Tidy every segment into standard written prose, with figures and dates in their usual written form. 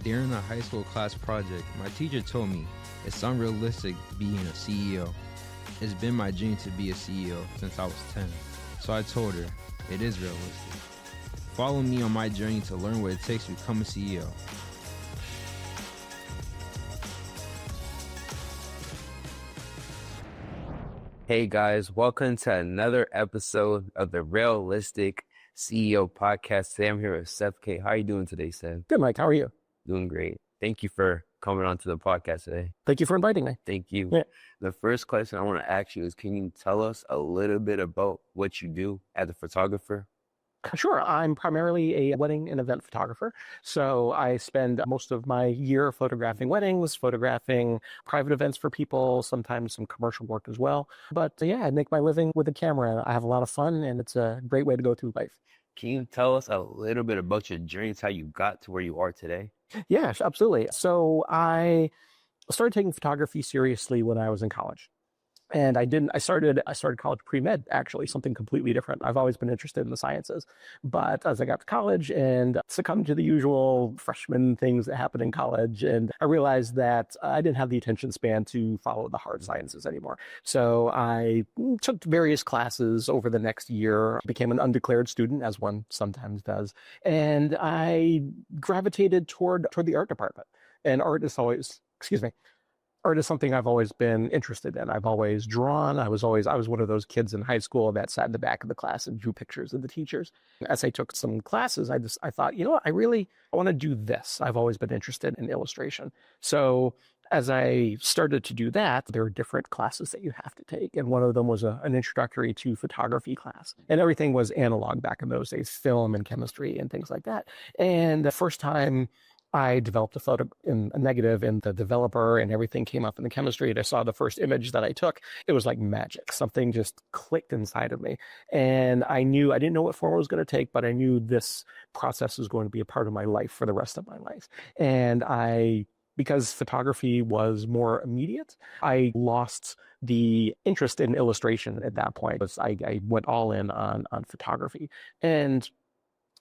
During a high school class project, my teacher told me it's unrealistic being a CEO. It's been my dream to be a CEO since I was 10. So I told her, it is realistic. Follow me on my journey to learn what it takes to become a CEO. Hey guys, welcome to another episode of the Realistic CEO podcast. Today I'm here with Seth Kaye. How are you doing today, Seth? Good, Mike. How are you? Doing great. Thank you for coming on to the podcast today. Thank you for inviting me. Thank you. Yeah. The first question I want to ask you is, can you tell us a little bit about what you do as a photographer? Sure. I'm primarily a wedding and event photographer. So I spend most of my year photographing weddings, photographing private events for people, sometimes some commercial work as well. But yeah, I make my living with a camera. I have a lot of fun and it's a great way to go through life. Can you tell us a little bit about your journey, how you got to where you are today? Yeah, absolutely. So I started taking photography seriously when I was in college. And I started college pre-med, actually, something completely different. I've always been interested in the sciences. But as I got to college and succumbed to the usual freshman things that happen in college, and I realized that I didn't have the attention span to follow the hard sciences anymore. So I took various classes over the next year, became an undeclared student, as one sometimes does, and I gravitated toward the art department. And art is something I've always been interested in. I've always drawn. I was one of those kids in high school that sat in the back of the class and drew pictures of the teachers. As I took some classes, I thought, you know what, I want to do this. I've always been interested in illustration. So as I started to do that, there are different classes that you have to take. And one of them was an introductory to photography class. And everything was analog back in those days, film and chemistry and things like that. And the first time I developed a photo in a negative in the developer and everything came up in the chemistry. And I saw the first image that I took. It was like magic. Something just clicked inside of me. And I didn't know what form it was going to take, but I knew this process was going to be a part of my life for the rest of my life. And because photography was more immediate, I lost the interest in illustration at that point. I went all in on photography. And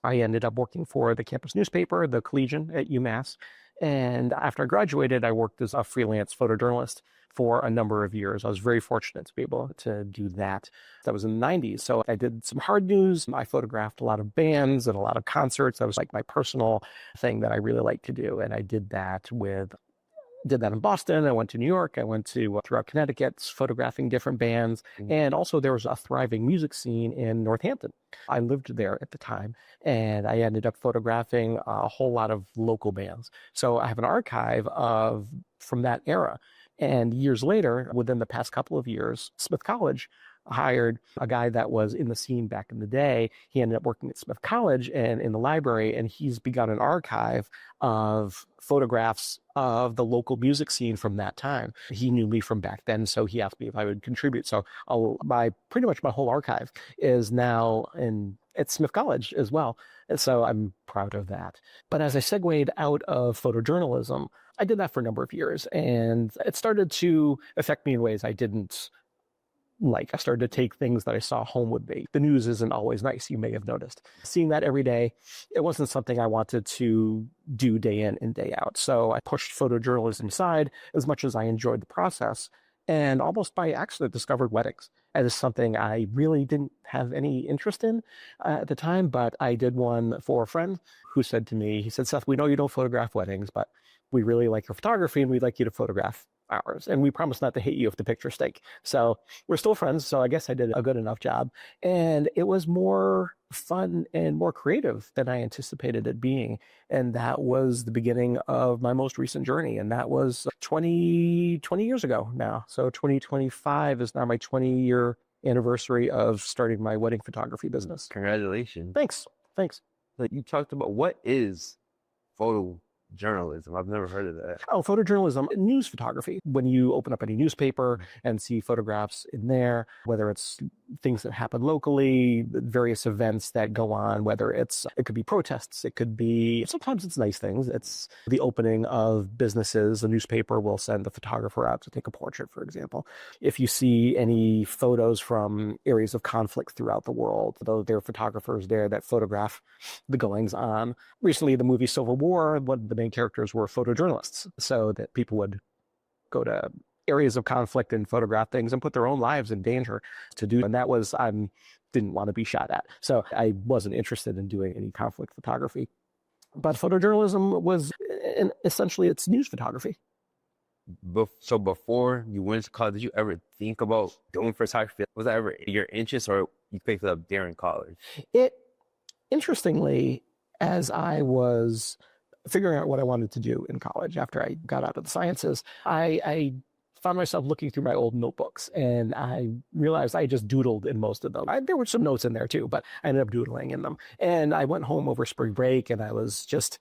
I ended up working for the campus newspaper, the Collegian at UMass. And after I graduated, I worked as a freelance photojournalist for a number of years. I was very fortunate to be able to do that. That was in the 90s. So I did some hard news. I photographed a lot of bands and a lot of concerts. That was like my personal thing that I really liked to do. And I did that in Boston. I went to New York. I went to throughout Connecticut, photographing different bands. And also there was a thriving music scene in Northampton. I lived there at the time, and I ended up photographing a whole lot of local bands. So I have an archive from that era. And years later, within the past couple of years, Smith College hired a guy that was in the scene back in the day. He ended up working at Smith College and in the library, and he's begun an archive of photographs of the local music scene from that time. He knew me from back then, so he asked me if I would contribute. So pretty much my whole archive is now at Smith College as well. And so I'm proud of that. But as I segued out of photojournalism, I did that for a number of years, and it started to affect me in ways I didn't like. I started to take things that I saw home with me. The news isn't always nice, you may have noticed. Seeing that every day, it wasn't something I wanted to do day in and day out. So I pushed photojournalism aside as much as I enjoyed the process, and almost by accident discovered weddings as something I really didn't have any interest in at the time. But I did one for a friend who said to me, he said, "Seth, we know you don't photograph weddings, but we really like your photography and we'd like you to photograph ours. And we promise not to hate you if the pictures stink." So we're still friends. So I guess I did a good enough job. And it was more fun and more creative than I anticipated it being. And that was the beginning of my most recent journey. And that was 20 years ago now. So 2025 is now my 20-year anniversary of starting my wedding photography business. Congratulations. Thanks. Like, you talked about, what is photojournalism? I've never heard of that. Oh, photojournalism, news photography. When you open up any newspaper and see photographs in there, whether it's things that happen locally, various events that go on, it could be protests, sometimes it's nice things. It's the opening of businesses. The newspaper will send a photographer out to take a portrait, for example. If you see any photos from areas of conflict throughout the world, though there are photographers there that photograph the goings on. Recently, the movie Civil War, one of the main characters were photojournalists, so that people would go to areas of conflict and photograph things and put their own lives in danger to do. And that was, I didn't want to be shot at. So I wasn't interested in doing any conflict photography. But photojournalism was essentially it's news photography. So before you went to college, did you ever think about doing photography? Was that ever your interest, or you picked it up during college? Interestingly, as I was figuring out what I wanted to do in college after I got out of the sciences, I found myself looking through my old notebooks, and I realized I just doodled in most of them. There were some notes in there too, but I ended up doodling in them. And I went home over spring break, and I was just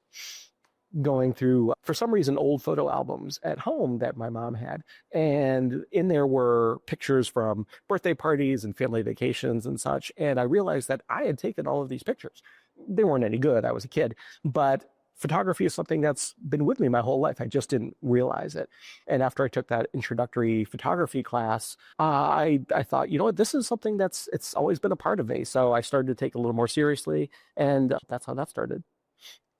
going through, for some reason, old photo albums at home that my mom had. And in there were pictures from birthday parties and family vacations and such. And I realized that I had taken all of these pictures. They weren't any good. I was a kid. But photography is something that's been with me my whole life. I just didn't realize it. And after I took that introductory photography class, I thought, you know what, this is something it's always been a part of me. So I started to take it a little more seriously. And that's how that started.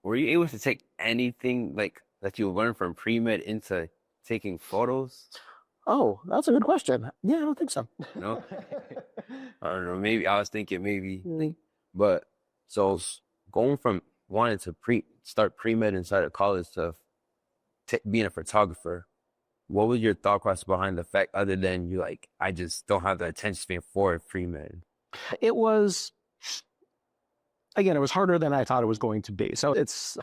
Were you able to take anything like that you learned from pre-med into taking photos? Oh, that's a good question. Yeah, I don't think so. No? I don't know. Maybe I was thinking but so going from wanting to start pre-med inside of college to being a photographer, what was your thought process behind the fact, other than you like, I just don't have the attention span for pre-med? It was, again, it was harder than I thought it was going to be. So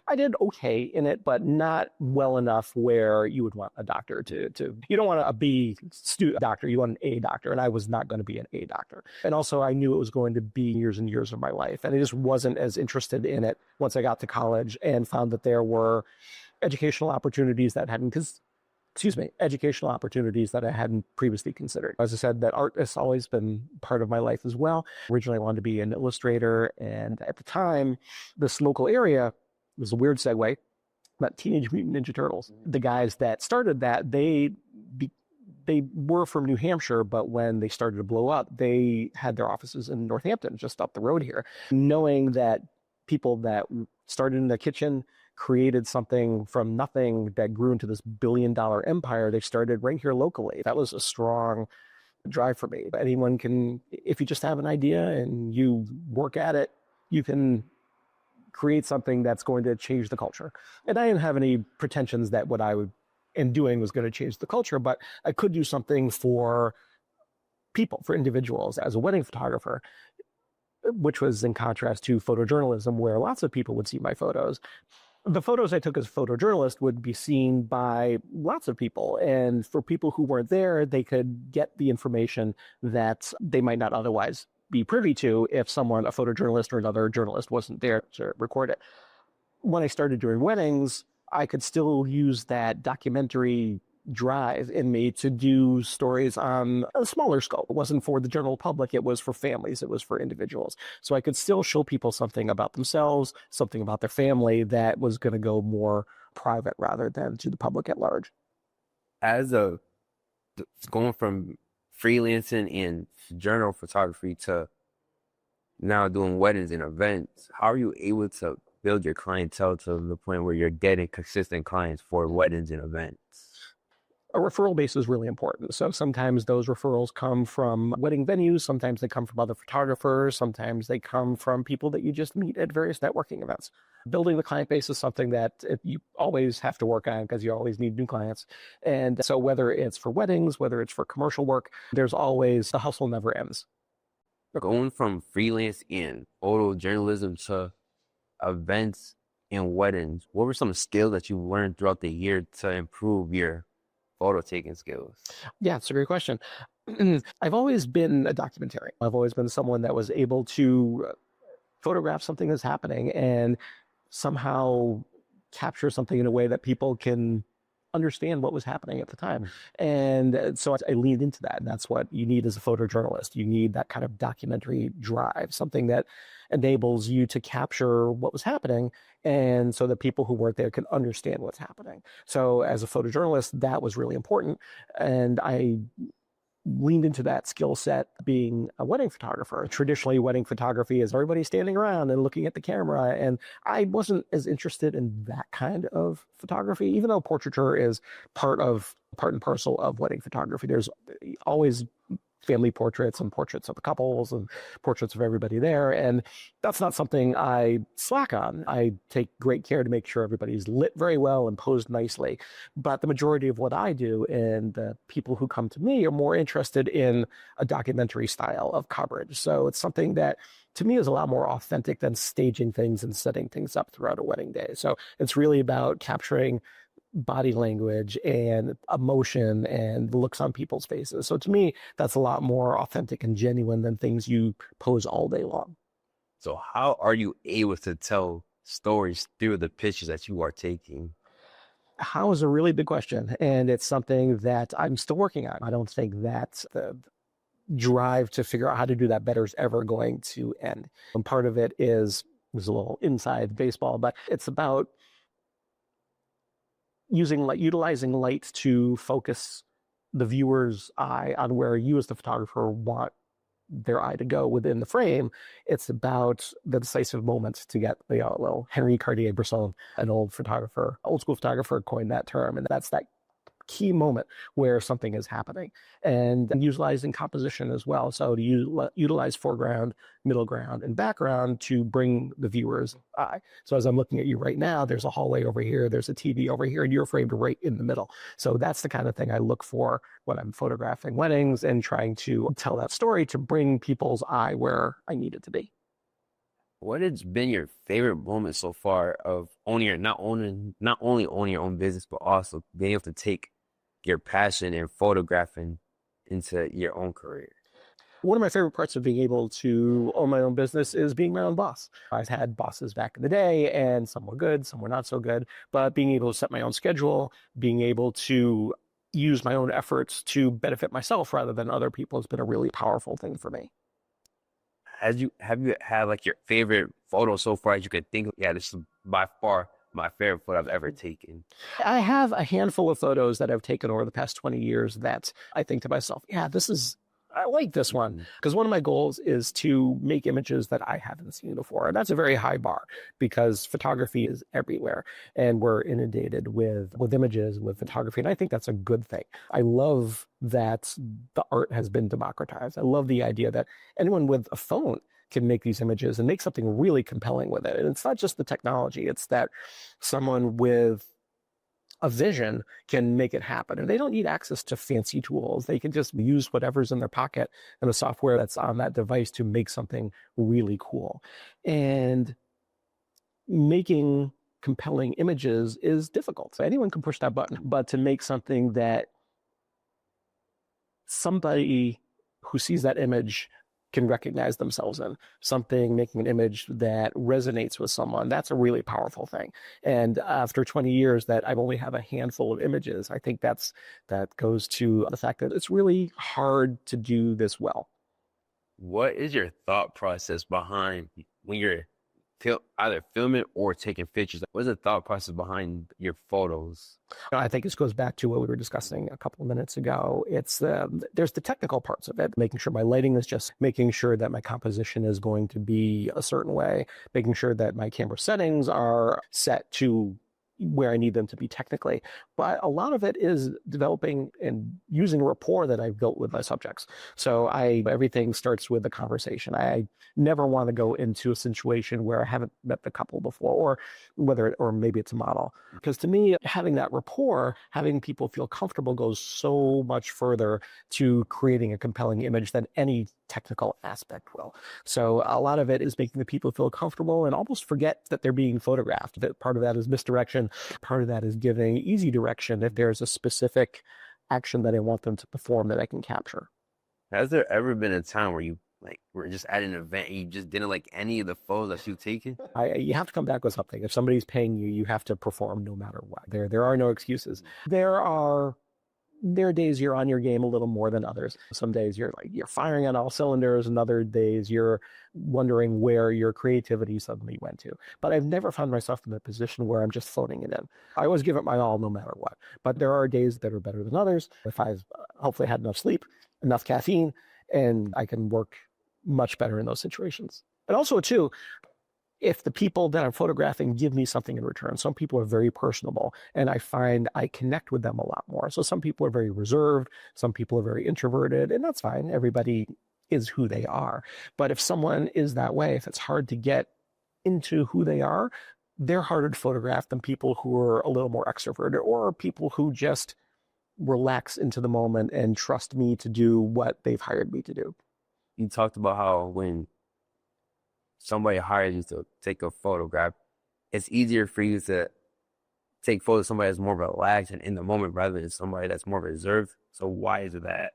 I did okay in it, but not well enough where you would want a doctor to you don't want a B doctor, you want an A doctor. And I was not going to be an A doctor. And also I knew it was going to be years and years of my life. And I just wasn't as interested in it once I got to college and found that there were educational opportunities that educational opportunities that I hadn't previously considered. As I said, that art has always been part of my life as well. Originally, I wanted to be an illustrator. And at the time, this local area was a weird segue, but Teenage Mutant Ninja Turtles. The guys that started that, they were from New Hampshire, but when they started to blow up, they had their offices in Northampton, just up the road here. Knowing that people that started in the kitchen created something from nothing that grew into this billion-dollar empire, they started right here locally. That was a strong drive for me. Anyone can, if you just have an idea and you work at it, you can create something that's going to change the culture. And I didn't have any pretensions that what I am doing was going to change the culture, but I could do something for people, for individuals. As a wedding photographer, which was in contrast to photojournalism, where lots of people would see my photos. The photos I took as a photojournalist would be seen by lots of people. And for people who weren't there, they could get the information that they might not otherwise be privy to if someone, a photojournalist or another journalist, wasn't there to record it. When I started doing weddings, I could still use that documentary drive in me to do stories on a smaller scope. It wasn't for the general public, it was for families, it was for individuals. So I could still show people something about themselves, something about their family that was going to go more private rather than to the public at large. Going from freelancing in journal photography to now doing weddings and events, how are you able to build your clientele to the point where you're getting consistent clients for weddings and events? A referral base is really important. So sometimes those referrals come from wedding venues, sometimes they come from other photographers, sometimes they come from people that you just meet at various networking events. Building the client base is something that you always have to work on because you always need new clients. And so whether it's for weddings, whether it's for commercial work, there's always, the hustle never ends. Going from freelance in photojournalism to events and weddings, what were some skills that you learned throughout the year to improve your photo taking skills? Yeah, it's a great question. I've always been a documentarian. I've always been someone that was able to photograph something that's happening and somehow capture something in a way that people can understand what was happening at the time. And so I leaned into that. And that's what you need as a photojournalist. You need that kind of documentary drive, something that enables you to capture what was happening. And so that people who weren't there can understand what's happening. So as a photojournalist, that was really important. And I leaned into that skill set being a wedding photographer. Traditionally, wedding photography is everybody standing around and looking at the camera. And I wasn't as interested in that kind of photography, even though portraiture is part and parcel of wedding photography. There's always family portraits and portraits of the couples and portraits of everybody there. And that's not something I slack on. I take great care to make sure everybody's lit very well and posed nicely. But the majority of what I do and the people who come to me are more interested in a documentary style of coverage. So it's something that to me is a lot more authentic than staging things and setting things up throughout a wedding day. So it's really about capturing body language and emotion and the looks on people's faces. So to me, that's a lot more authentic and genuine than things you pose all day long. So how are you able to tell stories through the pictures that you are taking? How is a really big question. And it's something that I'm still working on. I don't think that the drive to figure out how to do that better is ever going to end. And part of it is a little inside baseball, but it's about utilizing light to focus the viewer's eye on where you as the photographer want their eye to go within the frame. It's about the decisive moment to get the little Henri Cartier-Bresson, an old school photographer coined that term. And that's that key moment where something is happening, and utilizing composition as well. So to utilize foreground, middle ground, and background to bring the viewer's eye. So as I'm looking at you right now, there's a hallway over here, there's a TV over here, and you're framed right in the middle. So that's the kind of thing I look for when I'm photographing weddings and trying to tell that story to bring people's eye where I need it to be. What has been your favorite moment so far of not only owning your own business, but also being able to take your passion in photographing into your own career? One of my favorite parts of being able to own my own business is being my own boss. I've had bosses back in the day, and some were good, some were not so good, but being able to set my own schedule, being able to use my own efforts to benefit myself rather than other people has been a really powerful thing for me. Have you had like your favorite photo so far as you could think of? Yeah, this is by far my favorite photo I've ever taken. I have a handful of photos that I've taken over the past 20 years that I think to myself, yeah, I like this one. Because one of my goals is to make images that I haven't seen before. And that's a very high bar because photography is everywhere. And we're inundated with images, with photography. And I think that's a good thing. I love that the art has been democratized. I love the idea that anyone with a phone can make these images and make something really compelling with it. And it's not just the technology. It's that someone with a vision can make it happen. And they don't need access to fancy tools. They can just use whatever's in their pocket and the software that's on that device to make something really cool. And making compelling images is difficult. So anyone can push that button, but to make something that somebody who sees that image can recognize themselves in, making an image that resonates with someone, that's a really powerful thing. And after 20 years that I've only have a handful of images, I think that goes to the fact that it's really hard to do this well. What is your thought process behind when you're either filming or taking pictures? What's the thought process behind your photos? I think this goes back to what we were discussing a couple of minutes ago. It's there's the technical parts of it, making sure my lighting is just, making sure that my composition is going to be a certain way, making sure that my camera settings are set to where I need them to be technically. But a lot of it is developing and using a rapport that I've built with my subjects. So everything starts with a conversation. I never want to go into a situation where I haven't met the couple before, or maybe it's a model. Because to me, having that rapport, having people feel comfortable goes so much further to creating a compelling image than any technical aspect will. So a lot of it is making the people feel comfortable and almost forget that they're being photographed. That part of that is misdirection. Part of that is giving easy direction if there's a specific action that I want them to perform that I can capture. Has there ever been a time where you were just at an event and you just didn't like any of the photos that you've taken? You have to come back with something. If somebody's paying you, you have to perform no matter what. There are no excuses. There are days you're on your game a little more than others. Some days you're firing on all cylinders, and other days you're wondering where your creativity suddenly went to. But I've never found myself in a position where I'm just phoning it in. I always give it my all no matter what. But there are days that are better than others. If I've hopefully had enough sleep, enough caffeine, and I can work much better in those situations. And also, too, if the people that I'm photographing give me something in return, some people are very personable, and I find I connect with them a lot more. So some people are very reserved, some people are very introverted, and that's fine. Everybody is who they are. But if someone is that way, if it's hard to get into who they are, they're harder to photograph than people who are a little more extroverted, or people who just relax into the moment and trust me to do what they've hired me to do. You talked about how when somebody hires you to take a photograph, it's easier for you to take photos of somebody that's more relaxed and in the moment rather than somebody that's more reserved. So why is it that?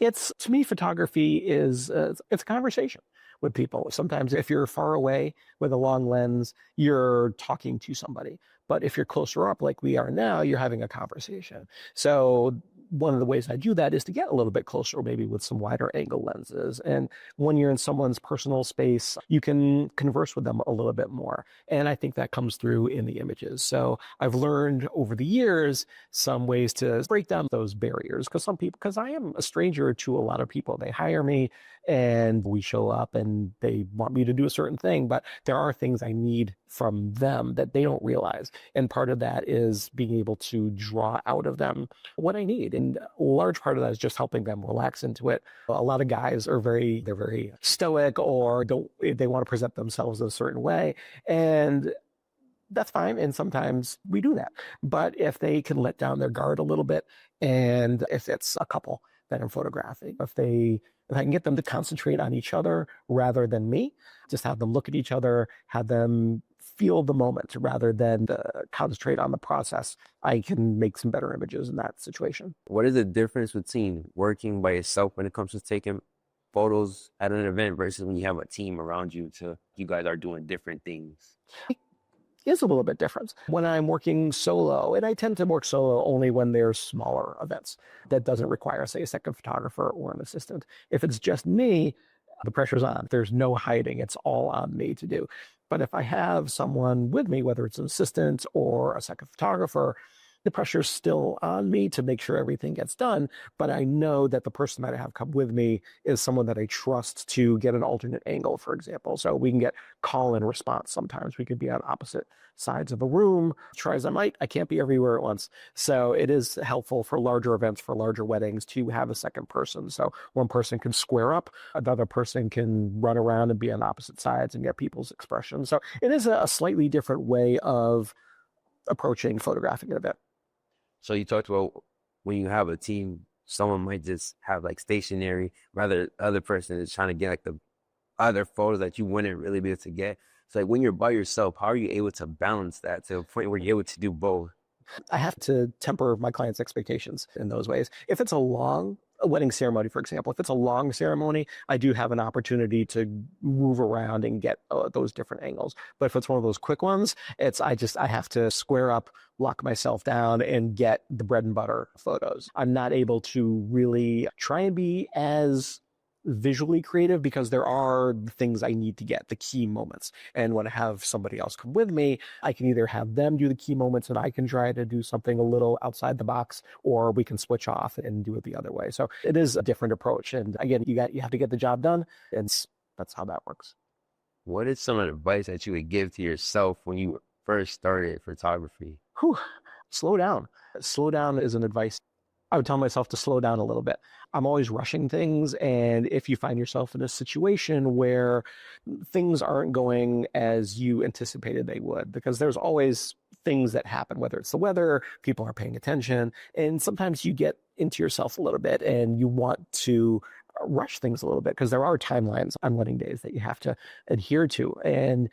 It's, to me, photography is it's a conversation with people. Sometimes if you're far away with a long lens, you're talking to somebody. But if you're closer up like we are now, you're having a conversation. So one of the ways I do that is to get a little bit closer, maybe with some wider angle lenses. And when you're in someone's personal space, you can converse with them a little bit more. And I think that comes through in the images. So I've learned over the years some ways to break down those barriers, because I am a stranger to a lot of people. They hire me and we show up and they want me to do a certain thing, but there are things I need from them that they don't realize. And part of that is being able to draw out of them what I need. And a large part of that is just helping them relax into it. A lot of guys are they're very stoic, or they want to present themselves a certain way. And that's fine. And sometimes we do that. But if they can let down their guard a little bit, and if it's a couple that I'm photographing, if I can get them to concentrate on each other rather than me, just have them look at each other, have them feel the moment rather than concentrate on the process, I can make some better images in that situation. What is the difference between working by yourself when it comes to taking photos at an event versus when you have a team around you you guys are doing different things? Is a little bit different. When I'm working solo, and I tend to work solo only when there's smaller events that doesn't require, say, a second photographer or an assistant. If it's just me, the pressure's on. There's no hiding. It's all on me to do. But if I have someone with me, whether it's an assistant or a second photographer, the pressure's still on me to make sure everything gets done. But I know that the person that I have come with me is someone that I trust to get an alternate angle, for example. So we can get call and response. Sometimes we could be on opposite sides of a room. Try as I might, I can't be everywhere at once. So it is helpful for larger events, for larger weddings, to have a second person. So one person can square up, another person can run around and be on opposite sides and get people's expressions. So it is a slightly different way of approaching photographing an event. So you talked about when you have a team, someone might just have like stationary, rather the other person is trying to get like the other photos that you wouldn't really be able to get. So like when you're by yourself, how are you able to balance that to a point where you're able to do both? I have to temper my clients' expectations in those ways. If it's a wedding ceremony, for example, if it's a long ceremony, I do have an opportunity to move around and get those different angles. But if it's one of those quick ones, I have to square up, lock myself down, and get the bread and butter photos. I'm not able to really try and be as visually creative because there are things I need to get, the key moments. And when I have somebody else come with me, I can either have them do the key moments and I can try to do something a little outside the box, or we can switch off and do it the other way. So it is a different approach. And again, you have to get the job done, and that's how that works. What is some advice that you would give to yourself when you first started photography? Slow down. Slow down is an advice. I would tell myself to slow down a little bit. I'm always rushing things. And if you find yourself in a situation where things aren't going as you anticipated they would, because there's always things that happen, whether it's the weather, people aren't paying attention. And sometimes you get into yourself a little bit and you want to rush things a little bit because there are timelines on wedding days that you have to adhere to. And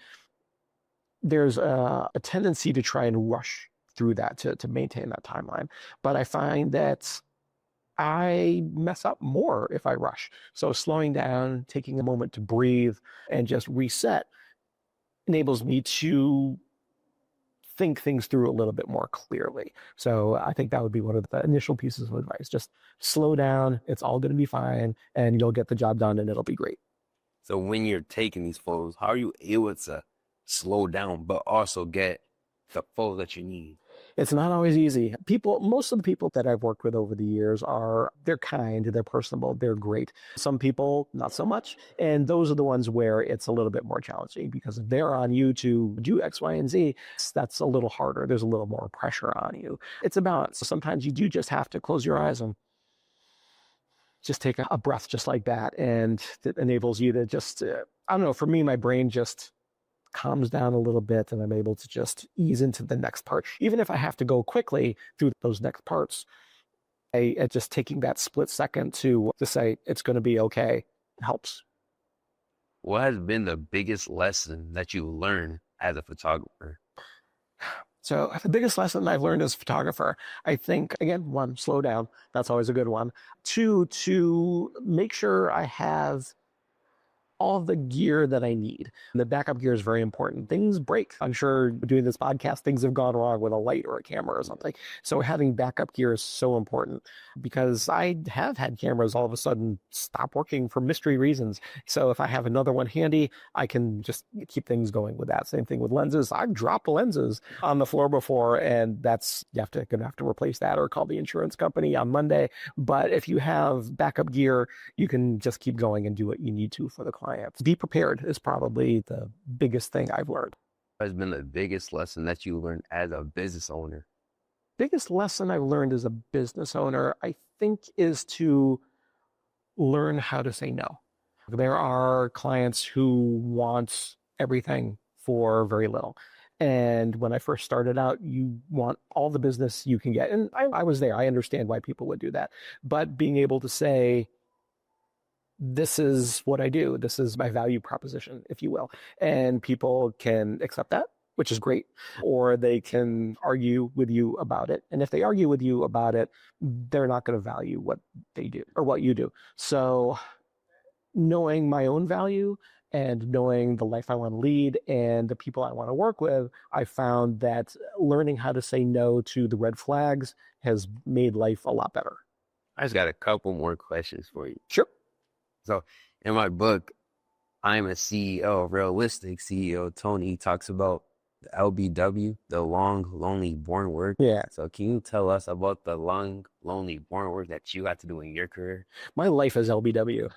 there's a tendency to try and rush through that to maintain that timeline. But I find that I mess up more if I rush. So slowing down, taking a moment to breathe and just reset enables me to think things through a little bit more clearly. So I think that would be one of the initial pieces of advice. Just slow down. It's all going to be fine and you'll get the job done and it'll be great. So when you're taking these photos, how are you able to slow down but also get the photos that you need? It's not always easy. Most of the people that I've worked with over the years they're kind, they're personable, they're great. Some people, not so much. And those are the ones where it's a little bit more challenging because if they're on you to do X, Y, and Z, that's a little harder. There's a little more pressure on you. It's a balance. So sometimes you do just have to close your eyes and just take a breath just like that. And it enables you to just, I don't know, for me, my brain just calms down a little bit and I'm able to just ease into the next part. Even if I have to go quickly through those next parts, just taking that split second to say it's going to be okay helps. What has been the biggest lesson that you learned as a photographer? So the biggest lesson I've learned as a photographer, I think, again, one, slow down. That's always a good one. Two, to make sure I have all the gear that I need. The backup gear is very important. Things break. I'm sure doing this podcast, things have gone wrong with a light or a camera or something. So having backup gear is so important because I have had cameras all of a sudden stop working for mystery reasons. So if I have another one handy, I can just keep things going with that. Same thing with lenses. I've dropped lenses on the floor before, and gonna have to replace that or call the insurance company on Monday. But if you have backup gear, you can just keep going and do what you need to for the client. Be prepared is probably the biggest thing I've learned. What has been the biggest lesson that you learned as a business owner? Biggest lesson I've learned as a business owner, I think, is to learn how to say no. There are clients who want everything for very little. And when I first started out, you want all the business you can get. And I was there. I understand why people would do that. But being able to say, this is what I do. This is my value proposition, if you will. And people can accept that, which is great, or they can argue with you about it. And if they argue with you about it, they're not going to value what they do or what you do. So knowing my own value and knowing the life I want to lead and the people I want to work with, I found that learning how to say no to the red flags has made life a lot better. I just got a couple more questions for you. Sure. So in my book, I'm a CEO, Realistic CEO. Tony talks about the LBW, the long, lonely, boring work. Yeah. So can you tell us about the long, lonely, boring work that you got to do in your career? My life is LBW.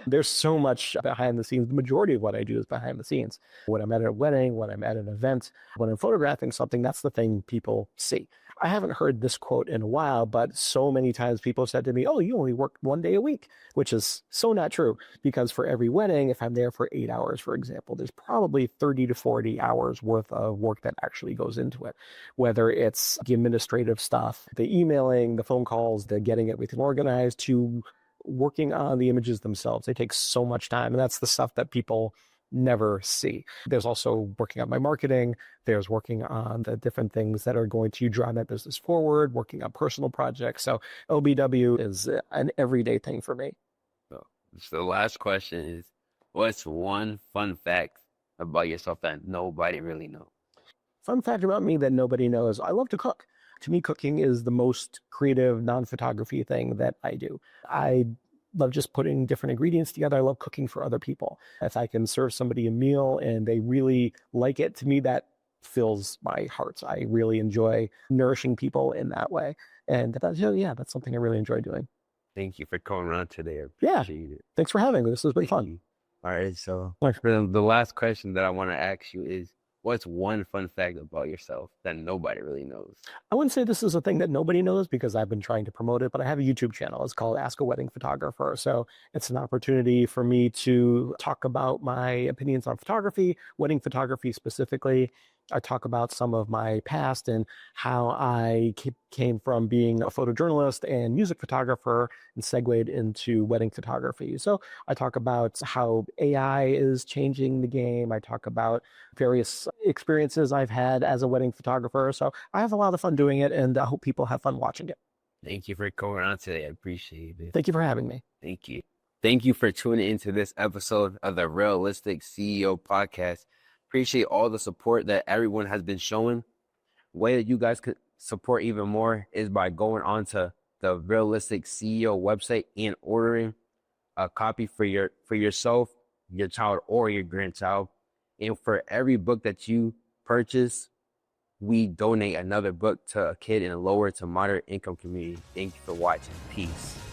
There's so much behind the scenes. The majority of what I do is behind the scenes. When I'm at a wedding, when I'm at an event, when I'm photographing something, that's the thing people see. I haven't heard this quote in a while, but so many times people have said to me, oh, you only work 1 day a week, which is so not true. Because for every wedding, if I'm there for 8 hours, for example, there's probably 30 to 40 hours worth of work that actually goes into it. Whether it's the administrative stuff, the emailing, the phone calls, the getting everything organized, to working on the images themselves. They take so much time. And that's the stuff that people never see. There's also working on my marketing. There's working on the different things that are going to drive my business forward, working on personal projects. So LBW is an everyday thing for me. So the last question is, what's one fun fact about yourself that nobody really knows? Fun fact about me that nobody knows, I love to cook. To me, cooking is the most creative non-photography thing that I do. I love just putting different ingredients together. I love cooking for other people. If I can serve somebody a meal and they really like it, to me, that fills my heart. I really enjoy nourishing people in that way. And that's something I really enjoy doing. Thank you for coming around today. I appreciate it. Thanks for having me. This was really fun. All right. So for the last question that I want to ask you is, what's one fun fact about yourself that nobody really knows? I wouldn't say this is a thing that nobody knows because I've been trying to promote it, but I have a YouTube channel. It's called Ask a Wedding Photographer. So it's an opportunity for me to talk about my opinions on photography, wedding photography specifically. I talk about some of my past and how I came from being a photojournalist and music photographer and segued into wedding photography. So I talk about how AI is changing the game. I talk about various experiences I've had as a wedding photographer. So I have a lot of fun doing it, and I hope people have fun watching it. Thank you for coming on today. I appreciate it. Thank you for having me. Thank you. Thank you for tuning into this episode of the Realistic CEO podcast. Appreciate all the support that everyone has been showing. Way that you guys could support even more is by going on to the Realistic CEO website and ordering a copy for yourself, your child, or your grandchild. And for every book that you purchase, we donate another book to a kid in a lower to moderate income community. Thank you for watching. Peace.